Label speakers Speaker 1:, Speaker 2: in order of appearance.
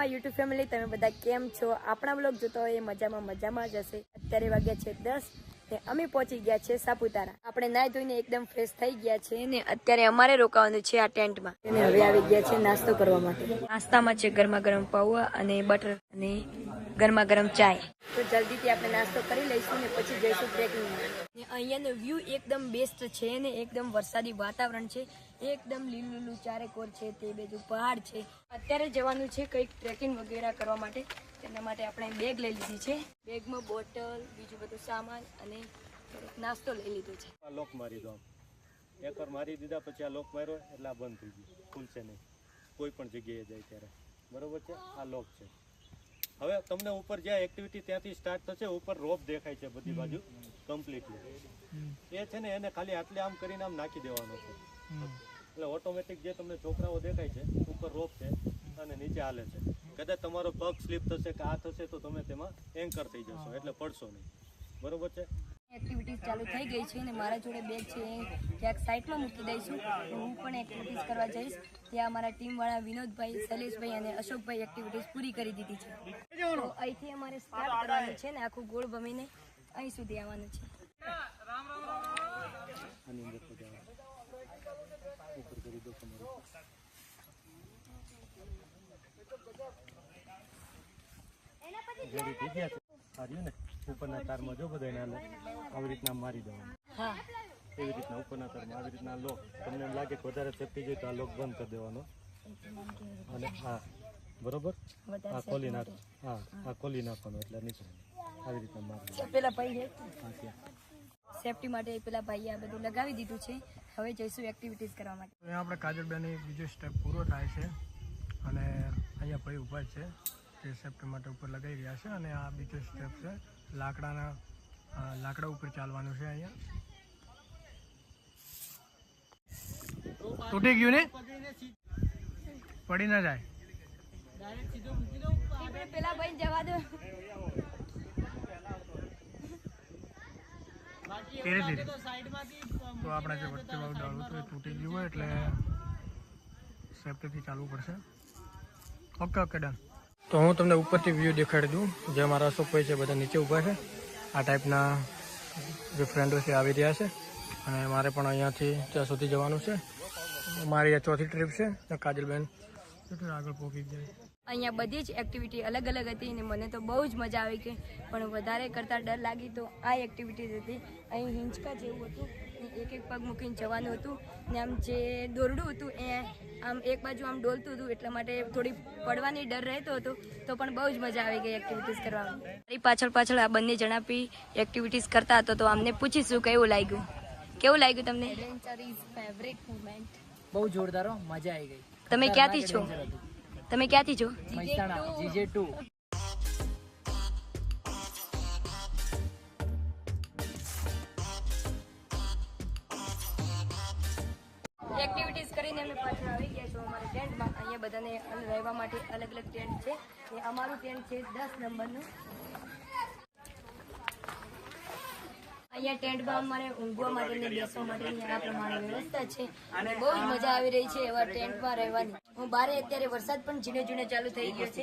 Speaker 1: YouTube family, તમે બધા કેમ છો? આપણા બ્લોગ જોતો હોય એ મજામાં જ હશે. અત્યારે વાગ્યા છે 10 ને અમે પહોંચી ગયા છે સાપુતારા. આપણે નાઈ ધોઈને એકદમ ફ્રેશ થઈ ગયા છે ને અત્યારે અમારે રોકાવાનું છે આ ટેન્ટમાં. અને હવે આવી ગયા છે નાસ્તો કરવા માટે. નાસ્તામાં છે ગરમા ગરમ પૌવા અને બટર અને ગરમા ગરમ ચાય. તો જલ્દીથી આપણે નાસ્તો કરી લઈશું ને પછી જઈશું ટ્રેકિંગમાં. અહીંયાનો વ્યૂ એકદમ બેસ્ટ છે ને એકદમ વરસાદી વાતાવરણ છે, એકદમ લીલું ચારેકોર છે, તે બાજુ પહાડ છે. અત્યારે જવાનું છે કંઈક ટ્રેકિંગ વગેરે કરવા માટે. તેના માટે આપણે બેગ લઈ લીધી છે. બેગમાં બોટલ, બીજું બધું સામાન અને નાસ્તો લઈ લીધો છે.
Speaker 2: આ લોક મારી દો, એકવાર મારી દીધા પછી આ લોક માર્યો એટલે આ બંધ થઈ ગયું, ખુલશે નહીં કોઈ પણ જગ્યાએ જાય ત્યારે. બરોબર છે, આ લોક છે. હવે તમને ઉપર જ્યાં એક્ટિવિટી ત્યાંથી સ્ટાર્ટ થશે, ઉપર રોપ દેખાય છે બધી બાજુ કમ્પ્લીટલી. એ છે ને એને ખાલી આટલે આમ કરીને આમ નાખી દેવાનો છે એટલે ઓટોમેટિક જે તમને છોકરાઓ દેખાય છે ઉપર રોપ છે અને નીચે હાલે છે. કદાચ તમારો પગ સ્લીપ થશે કે આ થશે તો તમે તેમાં એન્કર થઈ જશો એટલે પડશો નહીં. બરોબર છે.
Speaker 1: એક્ટિવિટીઝ ચાલુ થઈ ગઈ છે ને મારા જોડે બેગ છે ક્યાંક સાઈડમાં મૂકી દઈશું. હું પણ એક્ટિવિટીઝ કરવા જઈશ. ત્યાં અમારા ટીમવાળા વિનોદભાઈ, શૈલેષભાઈ અને અશોકભાઈ એક્ટિવિટીઝ પૂરી કરી દીધી છે. તો અહીંથી અમારે સ્ટાર્ટ કરવાનું છે ને આખું ગોળ ભમીને અહીં સુધી આવવાનું છે.
Speaker 2: આની અંદર તો જાઓ ઉપર કરી દો તમારું. જરી થઈ ગયા છે હાર્યું ને ઉપરના તારમાં જો બધા નાલે આવી રીતના મારી દેવાનું.
Speaker 1: હા,
Speaker 2: એવી રીતના ઉપરના તારમાં આવી રીતના લોક. તમને એમ લાગે કે વધારે સેફટી જોઈએ તો આ લોક બંધ કરી દેવાનો અને હા બરોબર આ ખોલી નાખો. હા આ ખોલી નાખવાનું એટલે નીકળે આવી રીતના મારી.
Speaker 1: પેલા ભાઈ
Speaker 2: હા ત્યાં
Speaker 1: સેફટી માટે પેલા ભાઈએ આ બધું લગાવી દીધું છે. હવે જઈશું એક્ટિવિટીઝ કરવા માટે.
Speaker 3: અહીંયા આપણે કાજલબેનની બીજો સ્ટેપ પૂરો થાય છે અને અહીંયા ભાઈ ઊભા છે તે સેફટી માટે ઉપર લગાવી રહ્યા છે. અને આ બીજો સ્ટેપ છે લાકડા ઉપર ચાલવાનું છે. અહીંયા તૂટી ગયું ને પડી ના જાય.
Speaker 1: પેલા ભાઈ જવા દો.
Speaker 3: ધીરે ધીરે તો આપણે જે વચ્ચે વાળું ડાળું હતું એ તૂટી ગયું હોય એટલે સેફટીથી ચાલવું પડશે. Okay done. તો હું તમને ઉપરથી વ્યૂ દેખાડી દઉં. જે મારા અશોકભાઈ છે બધા નીચે ઊભા છે. આ ટાઈપના જે ફ્રેન્ડો છે આવી રહ્યા છે અને મારે પણ અહીંયાથી ત્યાં સુધી જવાનું છે. મારી આ ચોથી ટ્રીપ છે. કાજલબેન આગળ પહોંચી જાય.
Speaker 1: અહીંયા બધી જ એક્ટિવિટી અલગ અલગ હતી ને મને તો બહુ જ મજા આવી ગઈ. પણ વધારે કરતાં ડર લાગી તો આ એક્ટિવિટીઝ હતી. અહીં હિંચકા જેવું હતું ને એક પગ મૂકીને જવાનું હતું ને આમ જે દોરડું હતું એ આમ એક બાજુ આમ ડોલતું હતું એટલા માટે થોડી પડવાની ડર રહેતો હતો. તો પણ બહુ જ મજા આવી ગઈ એક્ટિવિટીઝ કરવામાં. મારી પાછળ આ બંને જણા બી એક્ટિવિટીઝ કરતા હતા તો અમને પૂછીશું કેવું લાગ્યું તમને?
Speaker 4: Adventure is favourite moment. બહુ જોરદાર, મજા આવી ગઈ.
Speaker 1: તમે ક્યાંથી છો?
Speaker 4: મહેસાણા GJ2.
Speaker 1: એક્ટિવિટીઝ કરીને અમે પાછળ આવી ગયા છો અમારા ટેન્ટમાં. અહીંયા બધાને રહેવા માટે અલગ અલગ ટેન્ટ છે. એ અમારું ટેન્ટ છે 10 નંબરનું. અહીંયા ટેન્ટમાં અમારે ઊંઘવા માટે ને બેસવા માટેની આ પ્રમાણે વ્યવસ્થા છે અને બહુ જ મજા આવી રહી છે એવા ટેન્ટમાં રહેવાની. હું બારે અત્યારે વરસાદ પણ ઝીણે ચાલુ થઈ ગયો છે